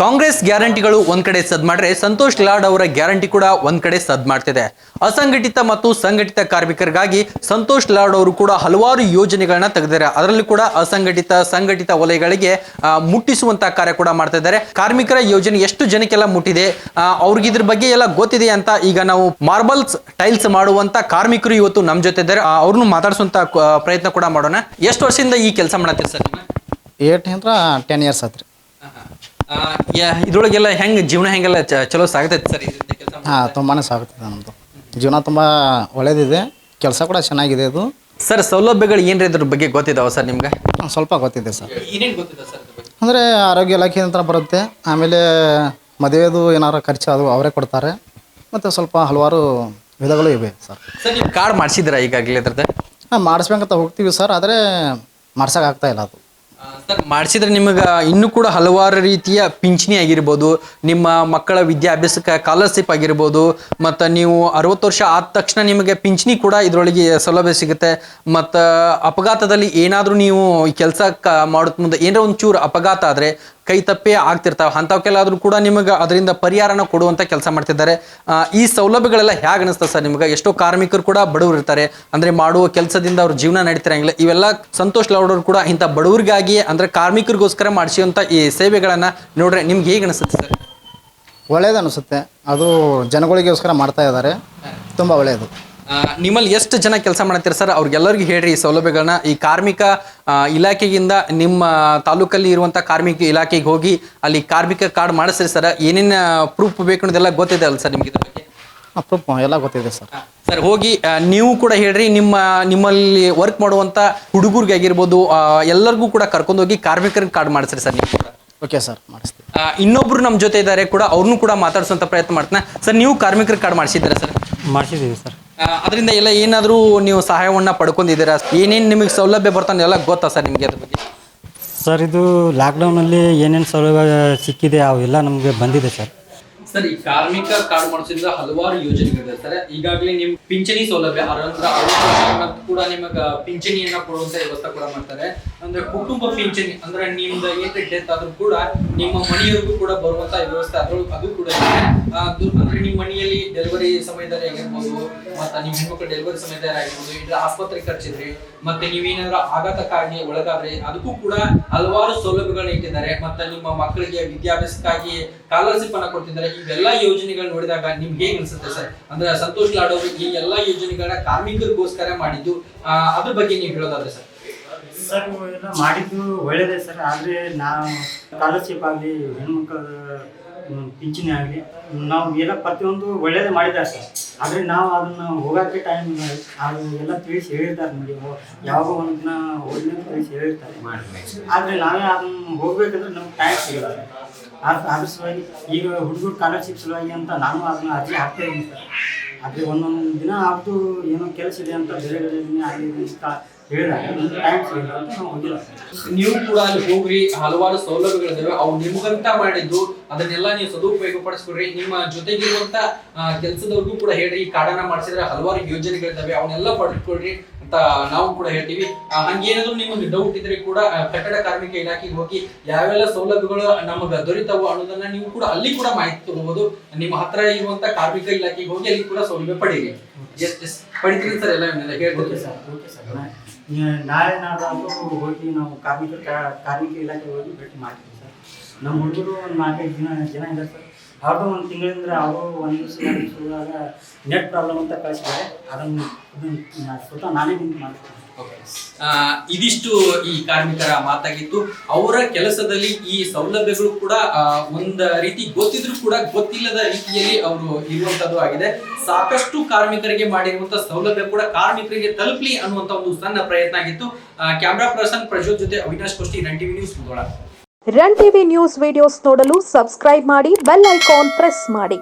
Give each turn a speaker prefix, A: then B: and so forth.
A: ಕಾಂಗ್ರೆಸ್ ಗ್ಯಾರಂಟಿಗಳು ಒಂದ್ ಕಡೆ ಸದ್ ಮಾಡ್ರೆ ಸಂತೋಷ್ ಲಾಡ್ ಅವರ ಗ್ಯಾರಂಟಿ ಕೂಡ ಒಂದ್ ಕಡೆ ಸದ್ ಮಾಡ್ತಿದೆ. ಅಸಂಘಟಿತ ಮತ್ತು ಸಂಘಟಿತ ಕಾರ್ಮಿಕರಿಗಾಗಿ ಸಂತೋಷ್ ಲಾಡ್ ಅವರು ಕೂಡ ಹಲವಾರು ಯೋಜನೆಗಳನ್ನ ತೆಗೆದಿದ್ದಾರೆ. ಅದರಲ್ಲಿ ಕೂಡ ಅಸಂಘಟಿತ ಸಂಘಟಿತ ವಲಯಗಳಿಗೆ ಮುಟ್ಟಿಸುವಂತ ಕಾರ್ಯ ಕೂಡ ಮಾಡ್ತಾ ಇದ್ದಾರೆ. ಕಾರ್ಮಿಕರ ಯೋಜನೆ ಎಷ್ಟು ಜನಕ್ಕೆಲ್ಲ ಮುಟ್ಟಿದೆ, ಅವ್ರಿಗೆ ಇದ್ರ ಬಗ್ಗೆ ಎಲ್ಲ ಗೊತ್ತಿದೆ ಅಂತ ಈಗ ನಾವು ಮಾರ್ಬಲ್ಸ್ ಟೈಲ್ಸ್ ಮಾಡುವಂತ ಕಾರ್ಮಿಕರು ಇವತ್ತು ನಮ್ ಜೊತೆ ಇದ್ದಾರೆ. ಅವ್ರನ್ನು ಮಾತಾಡಿಸುವಂತ ಪ್ರಯತ್ನ ಕೂಡ ಮಾಡೋಣ. ಎಷ್ಟು ವರ್ಷದಿಂದ ಈ ಕೆಲಸ ಮಾಡತ್ತೀರಿ ಸರ್?
B: 10 years ಆತ್ರಿ.
A: ಇದ್ರೊಳಗೆಲ್ಲ ಹೆಂಗ್ ಜೀವನ ಹೆಂಗೆಲ್ಲ ಚಲೋ ಸಾಗತೈತಿ ಸರ್?
B: ತುಂಬಾನೇ ಸಾಗುತ್ತಿದೆ. ನಮ್ಮದು ಜೀವನ ತುಂಬ ಒಳ್ಳೇದಿದೆ, ಕೆಲಸ ಕೂಡ ಚೆನ್ನಾಗಿದೆ. ಇದು
A: ಸರ್ ಸೌಲಭ್ಯಗಳು ಏನ್ರಿ ಇದ್ರ ಬಗ್ಗೆ ಗೊತ್ತಿದಾವ ಸರ್ ನಿಮ್ಗೆ?
B: ಸ್ವಲ್ಪ ಗೊತ್ತಿದೆ ಸರ್.
A: ಏನೇನು ಗೊತ್ತಿದೆ ಸರ್?
B: ಅಂದರೆ ಆರೋಗ್ಯ ಇಲಾಖೆ ಅಂತ ಬರುತ್ತೆ, ಆಮೇಲೆ ಮದುವೆದು ಏನಾರು ಖರ್ಚು ಅದು ಅವರೇ ಕೊಡ್ತಾರೆ, ಮತ್ತು ಸ್ವಲ್ಪ ಹಲವಾರು ವಿಧಗಳು ಇವೆ ಸರ್.
A: ಸರ್ ನೀವು ಕಾರ್ಡ್ ಮಾಡಿಸಿದ್ದೀರಾ ಈಗಾಗಲೇ ಅದ್ರದ್ದು?
B: ಮಾಡಿಸ್ಬೇಕಂತ ಹೋಗ್ತೀವಿ ಸರ್, ಆದರೆ ಮಾಡ್ಸೋಕ್ಕಾಗ್ತಾ ಇಲ್ಲ ಅದು.
A: ಸರ್ ಮಾಡಿಸಿದ್ರೆ ನಿಮಗೆ ಇನ್ನೂ ಕೂಡ ಹಲವಾರು ರೀತಿಯ ಪಿಂಚಣಿ ಆಗಿರ್ಬೋದು, ನಿಮ್ಮ ಮಕ್ಕಳ ವಿದ್ಯಾಭ್ಯಾಸಕ್ಕೆ ಸ್ಕಾಲರ್ಶಿಪ್ ಆಗಿರ್ಬೋದು, ಮತ್ತು ನೀವು 60 ವರ್ಷ ಆದ ತಕ್ಷಣ ನಿಮಗೆ ಪಿಂಚಣಿ ಕೂಡ ಇದರೊಳಗೆ ಸೌಲಭ್ಯ ಸಿಗುತ್ತೆ. ಮತ್ತು ಅಪಘಾತದಲ್ಲಿ ಏನಾದರೂ ನೀವು ಈ ಕೆಲಸ ಮಾಡೋದ್ ಮುಂದೆ ಏನಾರ ಒಂಚೂರು ಅಪಘಾತ ಆದರೆ ಕೈ ತಪ್ಪೇ ಆಗ್ತಿರ್ತಾವೆ, ಅಂಥವಕ್ಕೆಲ್ಲಾದರೂ ಕೂಡ ನಿಮಗೆ ಅದರಿಂದ ಪರಿಹಾರನ ಕೊಡುವಂಥ ಕೆಲಸ ಮಾಡ್ತಿದ್ದಾರೆ. ಈ ಸೌಲಭ್ಯಗಳೆಲ್ಲ ಹೇಗೆ ಅನಿಸ್ತದೆ ಸರ್ ನಿಮ್ಗೆ? ಎಷ್ಟೋ ಕಾರ್ಮಿಕರು ಕೂಡ ಬಡವರು ಇರ್ತಾರೆ, ಅಂದರೆ ಮಾಡುವ ಕೆಲಸದಿಂದ ಅವ್ರ ಜೀವನ ನಡೀತಿರಂಗಿಲ್ಲ. ಇವೆಲ್ಲ ಸಂತೋಷ್ ಲಾಡ್ ಅವರು ಕೂಡ ಇಂಥ ಬಡವರಿಗಾಗಿ ಅಂದರೆ ಕಾರ್ಮಿಕರಿಗೋಸ್ಕರ ಮಾಡಿಸುವಂಥ ಈ ಸೇವೆಗಳನ್ನು ನೋಡ್ರೆ ನಿಮ್ಗೆ ಹೇಗೆ ಅನಿಸುತ್ತೆ ಸರ್?
B: ಒಳ್ಳೇದು ಅನಿಸುತ್ತೆ. ಅದು ಜನಗಳಿಗೋಸ್ಕರ ಮಾಡ್ತಾ ಇದ್ದಾರೆ, ತುಂಬ ಒಳ್ಳೆಯದು.
A: ನಿಮ್ಮಲ್ಲಿ ಎಷ್ಟು ಜನ ಕೆಲಸ ಮಾಡ್ತೀರಿ ಸರ್? ಅವ್ರಿಗೆಲ್ಲರಿಗೂ ಹೇಳ್ರಿ ಈ ಸೌಲಭ್ಯಗಳನ್ನ. ಈ ಕಾರ್ಮಿಕ ಇಲಾಖೆಯಿಂದ ನಿಮ್ಮ ತಾಲೂಕಲ್ಲಿ ಇರುವಂಥ ಕಾರ್ಮಿಕ ಇಲಾಖೆಗೆ ಹೋಗಿ ಅಲ್ಲಿ ಕಾರ್ಮಿಕ ಕಾರ್ಡ್ ಮಾಡಿಸ್ರಿ ಸರ್. ಏನೇನು ಪ್ರೂಫ್ ಬೇಕು ಅನ್ನೋದೆಲ್ಲ ಗೊತ್ತಿದೆ ಅಲ್ಲ ಸರ್ ನಿಮ್ಗೆ? ಇದ್ರ ಬಗ್ಗೆ
B: ಪ್ರೂಫ್ ಎಲ್ಲ ಗೊತ್ತಿದೆ ಸರ್.
A: ಸರ್ ಹೋಗಿ ನೀವು ಕೂಡ ಹೇಳ್ರಿ, ನಿಮ್ಮಲ್ಲಿ ವರ್ಕ್ ಮಾಡುವಂಥ ಹುಡುಗರಿಗೆ ಆಗಿರ್ಬೋದು ಎಲ್ಲರಿಗೂ ಕೂಡ ಕರ್ಕೊಂಡೋಗಿ ಕಾರ್ಮಿಕರಿಗೆ ಕಾರ್ಡ್ ಮಾಡಿಸ್ರಿ ಸರ್ ನೀವು ಕೂಡ.
B: ಓಕೆ ಸರ್, ಮಾಡಿಸ್ತೀವಿ.
A: ಇನ್ನೊಬ್ರು ನಮ್ಮ ಜೊತೆ ಇದ್ದಾರೆ ಕೂಡ, ಅವ್ರನ್ನೂ ಕೂಡ ಮಾತಾಡಿಸುವಂಥ ಪ್ರಯತ್ನ ಮಾಡ್ತಾನೆ. ಸರ್ ನೀವು ಕಾರ್ಮಿಕರ ಕಾರ್ಡ್ ಮಾಡಿಸಿದ್ದೀರಾ ಸರ್?
C: ಮಾಡಿಸಿದ್ದೀವಿ ಸರ್.
A: ಅದರಿಂದ ಎಲ್ಲ ಏನಾದರೂ ನೀವು ಸಹಾಯವನ್ನು ಪಡ್ಕೊಂಡಿದ್ದೀರಾ? ಏನೇನು ನಿಮಗೆ ಸೌಲಭ್ಯ ಬರ್ತಾನೆ ಎಲ್ಲ ಗೊತ್ತಾ ಸರ್ ನಿಮಗೆ ಅದ್ರ ಬಗ್ಗೆ?
C: ಸರ್ ಇದು ಲಾಕ್ಡೌನಲ್ಲಿ ಏನೇನು ಸೌಲಭ್ಯ ಸಿಕ್ಕಿದೆ ಅವೆಲ್ಲ ನಮಗೆ ಬಂದಿದೆ ಸರ್.
A: ಸರ್ ಈ ಕಾರ್ಮಿಕ ಕಾರ್ಡ್ ಮಾಡಿಸೋದ್ರಿಂದ ಹಲವಾರು ಯೋಜನೆಗಳಿದೆ ಸರ್. ಈಗಾಗಲೇ ನಿಮ್ ಪಿಂಚಣಿ ಸೌಲಭ್ಯ ಕೂಡ ನಿಮಗೆ ಪಿಂಚಣಿಯನ್ನ ಕೊಡುವಂತ ವ್ಯವಸ್ಥೆ ಕೂಡ ಮಾಡ್ತಾರೆ. ಅಂದ್ರೆ ಕುಟುಂಬ ಪಿಂಚಣಿ, ಅಂದ್ರೆ ನಿಮ್ದು ಏನ್ರಿ ಡೆತ್ ಆದ್ರೂ ಕೂಡ ನಿಮ್ಮ ಮನೆಯವರಿಗೂ ಕೂಡ ಬರುವಂತ ವ್ಯವಸ್ಥೆ ಅದು ಕೂಡ ಇದೆ. ಅಂದ್ರೆ ನಿಮ್ಮ ಮನೆಯಲ್ಲಿ ಡೆಲಿವರಿ ಸಮಯದಲ್ಲಿ ಆಗಿರ್ಬೋದು, ಮತ್ತೆ ನಿಮ್ಮ ಹೆಣ್ಮಕ್ಳು ಡೆಲಿವರಿ ಸಮಯದಲ್ಲಿ ಆಗಿರ್ಬೋದು, ಇಲ್ಲ ಆಸ್ಪತ್ರೆ ಖರ್ಚಿದ್ರಿ, ಮತ್ತೆ ನೀವೇನಾದ್ರೂ ಆಘಾತಕ್ಕಾಗಿ ಒಳಗಾದ್ರೆ ಅದಕ್ಕೂ ಕೂಡ ಹಲವಾರು ಸೌಲಭ್ಯಗಳನ್ನ ಇಟ್ಟಿದ್ದಾರೆ. ಮತ್ತೆ ನಿಮ್ಮ ಮಕ್ಕಳಿಗೆ ವಿದ್ಯಾಭ್ಯಾಸಕ್ಕಾಗಿ ಸ್ಕಾಲರ್ಶಿಪ್ ಅನ್ನ ಕೊಡ್ತಿದ್ದಾರೆ. ಇವೆಲ್ಲ ಯೋಜನೆಗಳು ನೋಡಿದಾಗ ನಿಮ್ಗೆ ಹೇಗೆ ಅನ್ಸುತ್ತೆ ಸರ್? ಅಂದ್ರೆ ಸಂತೋಷ್ ಲಾಡ್ ಅವರು ಈ ಎಲ್ಲಾ ಯೋಜನೆಗಳನ್ನ ಕಾರ್ಮಿಕರಿಗೋಸ್ಕರ ಮಾಡಿದ್ದು, ಅದ್ರ ಬಗ್ಗೆ ನೀವು ಹೇಳೋದಾದ್ರೆ ಸರ್?
C: ಸರ್ ಎಲ್ಲ ಮಾಡಿದ್ದು ಒಳ್ಳೇದೇ ಸರ್. ಆದರೆ ನಾವು ಸ್ಕಾಲರ್ಶಿಪ್ ಆಗಲಿ, ಹೆಣ್ಮಕ್ಳ ಪಿಂಚಣಿ ಆಗಲಿ, ನಾವು ಎಲ್ಲ ಪ್ರತಿಯೊಂದು ಒಳ್ಳೇದೇ ಮಾಡಿದ್ದಾರೆ ಸರ್. ಆದರೆ ನಾವು ಅದನ್ನು ಹೋಗೋಕ್ಕೆ ಟೈಮ್ ಅದು ಎಲ್ಲ ತಿಳಿಸಿ ಹೇಳಿರ್ತಾರೆ ನಮಗೆ, ಯಾವಾಗ ಒಂದು ದಿನ ಹೋಗಿ ತಿಳಿಸಿ ಹೇಳಿರ್ತಾರೆ. ಆದರೆ ನಾವೇ ಅದನ್ನು ಹೋಗ್ಬೇಕಂದ್ರೆ ನಮ್ಗೆ ಟೈಮ್ ಸಿಗಲ್ಲ. ಅದ್ರ ಸಲುವಾಗಿ ಈಗ ಹುಡುಗರು ಸ್ಕಾಲರ್ಶಿಪ್ ಸಲುವಾಗಿ ಅಂತ ನಾನು ಅದನ್ನು ಅರ್ಜಿ ಹಾಕ್ತಾ ಇದ್ದೀನಿ ಸರ್. ಆದರೆ ಒಂದೊಂದು ದಿನ ಆಗ್ತು ಏನೋ ಕೆಲಸ ಇದೆ ಅಂತ ಬೇರೆ ಆಗಿದೆ ಅಂತ ಹೇಳಿದಾಗ ಟೈಮ್ ಸಿಗಲ್ಲ ಅಂತ ನಾವು ಹೋಗಿಲ್ಲ.
A: ನೀವು ಕೂಡ ಅಲ್ಲಿ ಹೋಗ್ರಿ, ಹಲವಾರು ಸೌಲಭ್ಯಗಳಿದ್ದಾವೆ, ಅವು ನಿಮ್ಗಂತ ಮಾಡಿದ್ದು ಅದನ್ನೆಲ್ಲ ನೀವು ಸದುಪಯೋಗ ಪಡಿಸ್ಕೊಡ್ರಿ. ನಿಮ್ಮ ಜೊತೆಗಿರುವಂತ ಕೆಲಸದವ್ರಿಗೂ ಕೂಡ ಹೇಳ್ರಿ, ಈ ಕಾರ್ಡನ್ನ ಮಾಡಿಸಿದ್ರೆ ಹಲವಾರು ಯೋಜನೆಗಳಿದ್ದಾವೆ, ಅವನ್ನೆಲ್ಲ ಪಡ್ಕೊಳ್ರಿ ಅಂತ ನಾವು ಕೂಡ ಹೇಳ್ತೀವಿ. ಹಂಗೇನಾದ್ರು ನಿಮಗೆ ಡೌಟ್ ಇದ್ರೆ ಕೂಡ ಕಟ್ಟಡ ಕಾರ್ಮಿಕ ಇಲಾಖೆಗೆ ಹೋಗಿ ಯಾವೆಲ್ಲ ಸೌಲಭ್ಯಗಳು ನಮಗೆ ದೊರೀತಾವು ಅನ್ನೋದನ್ನ ನೀವು ಕೂಡ ಅಲ್ಲಿ ಕೂಡ ಮಾಹಿತಿ ತಗೋಬಹುದು. ನಿಮ್ಮ ಹತ್ರ ಇರುವಂತ ಕಾರ್ಮಿಕ ಇಲಾಖೆಗೆ ಹೋಗಿ ಅಲ್ಲಿ ಕೂಡ ಸೌಲಭ್ಯ ಪಡೀರಿ. ಪಡಿತೀರಿ ಸರ್? ಎಲ್ಲ ಹೇಳ್ತೀವಿ ಸರ್.
C: ಓಕೆ ಸರ್, ನಾಳೆ ನಾಡ್ದು ಹೋಗಿ ನಾವು ಕಾರ್ಮಿಕ ಇಲಾಖೆ ಹೋಗಿ ಭೇಟಿ ಮಾಡ್ತೀವಿ ಸರ್. ನಮ್ಮ ಹುಡುಗರು ಒಂದು 4-5 ಜನ ಇದ್ದಾರೆ ಸರ್. ಅವ್ರದ್ದು ಒಂದು ತಿಂಗಳಿಂದ ಅವರು ಒಂದು ದಿವಸದಾಗ ನೆಟ್ ಪ್ರಾಬ್ಲಮ್ ಅಂತ ಕಳಿಸಿದ್ದಾರೆ. ಅದನ್ನು ಸ್ವತಃ ನಾನೇ ನಿಂತು ಮಾಡ್ತೀನಿ.
A: ಇದಿಷ್ಟು ಈ ಕಾರ್ಮಿಕರ ಮಾತಾಗಿತ್ತು. ಅವರ ಕೆಲಸದಲ್ಲಿ ಈ ಸೌಲಭ್ಯಗಳು ಕೂಡ ಒಂದ ರೀತಿ ಗೊತ್ತಿದ್ರು ಕೂಡ ಗೊತ್ತಿಲ್ಲದ ರೀತಿಯಲ್ಲಿ ಅವರು ಇರುವಂತದ್ದು ಆಗಿದೆ. ಸಾಕಷ್ಟು ಕಾರ್ಮಿಕರಿಗೆ ಮಾಡಿರುವಂತಹ ಸೌಲಭ್ಯ ಕೂಡ ಕಾರ್ಮಿಕರಿಗೆ ತಲುಪಲಿ ಅನ್ನುವಂತ ಒಂದು ಸಣ್ಣ ಪ್ರಯತ್ನ ಆಗಿತ್ತು. ಕ್ಯಾಮ್ರಾ ಪರ್ಸನ್ ಪ್ರಜ್ವಲ್ ಜೊತೆ Avinash Koshti, run TV news, Mudhol.
D: Run TV news videos ನೋಡಲು ಸಬ್ಸ್ಕ್ರೈಬ್ ಮಾಡಿ, ಬೆಲ್ ಐಕಾನ್ ಪ್ರೆಸ್ ಮಾಡಿ.